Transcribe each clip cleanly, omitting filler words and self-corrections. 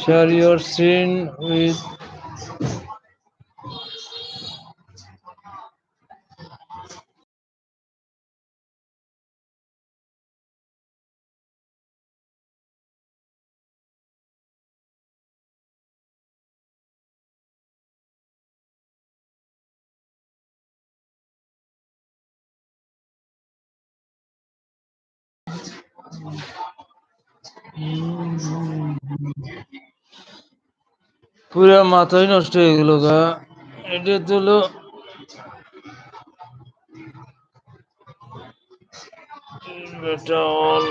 Share your screen with পুরা মাথায় নষ্ট হয়ে গেল গা। এটা তো হলো metal.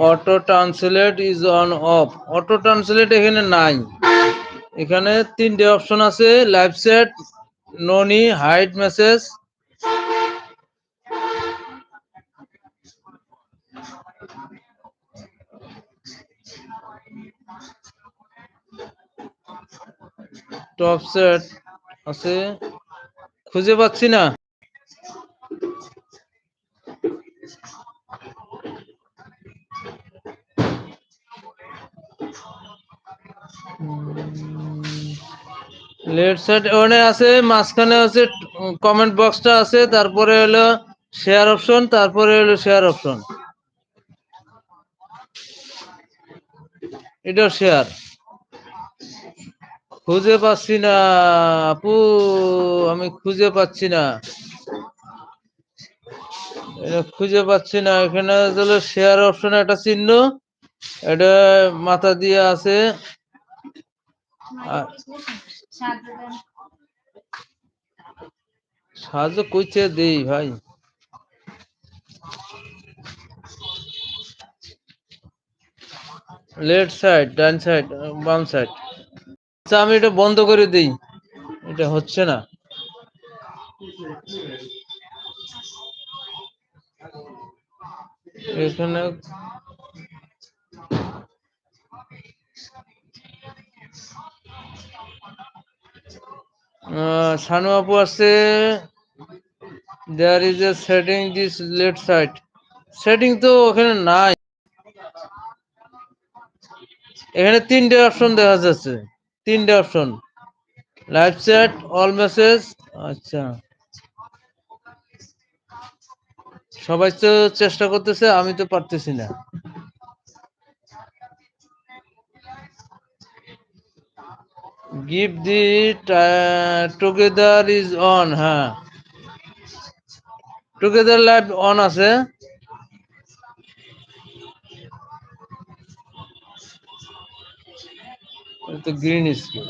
Auto translate is on of. Auto translate এখানে নাই। এখানে তিনটে অপশন আছে, লাইভ চ্যাট, ননি, হাইড মেসেজ। টপ চ্যাট আছে, খুঁজে পাচ্ছি না। লেফট সাইড ওখানে আছে, মাঝখানে আছে কমেন্ট বক্সটা আছে, তারপরে হলো শেয়ার অপশন, তারপরে হলো শেয়ার অপশন। এটা শেয়ার। খুঁজে পাচ্ছি না আপু, আমি খুঁজে পাচ্ছি না, এটা খুঁজে পাচ্ছি না। এখানে হলো শেয়ার অপশন একটা চিহ্ন, এটা মাথা দিয়ে আছে। সাহায্য কইছে দেই ভাই। লেফট সাইড, ডান সাইড, বাম সাইড। আচ্ছা আমি এটা বন্ধ করে দিই, এটা হচ্ছে না। এখানে সানু আপু আছে, there is a setting this left side. Setting তো ওখানে নাই, এখানে তিনটে অপশন দেখা যাচ্ছে, তিনটে option, live chat, all message. আচ্ছা সবাই তো চেষ্টা করতেছে, আমি তো পারতেছি না। Give the together is on. হ্যাঁ, টুগেদার লাইভ অন আছে। তো গ্রিন স্ক্রিন।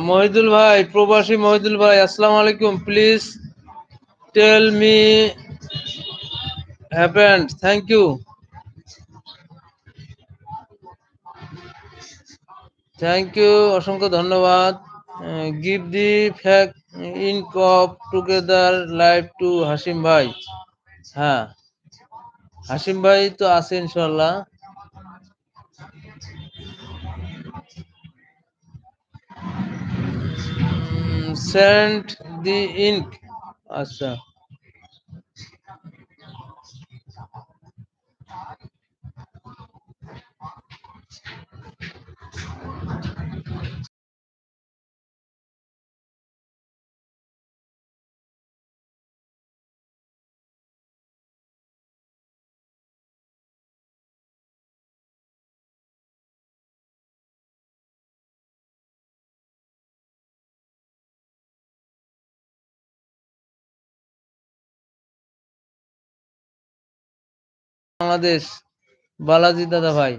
মহিদুল ভাই, প্রবাসী মহিদুল ভাই, আসসালামু আলাইকুম। Please tell me happened. Thank you, thank you, অসংখ্য ধন্যবাদ। গিভ দি ফ্যাক ink of together live to Hasim ভাই। হ্যাঁ, হাসিম ভাই তো আছে ইনশাল্লাহ। Send the ink. আচ্ছা বাংলাদেশ, বালাজি দাদা ভাই।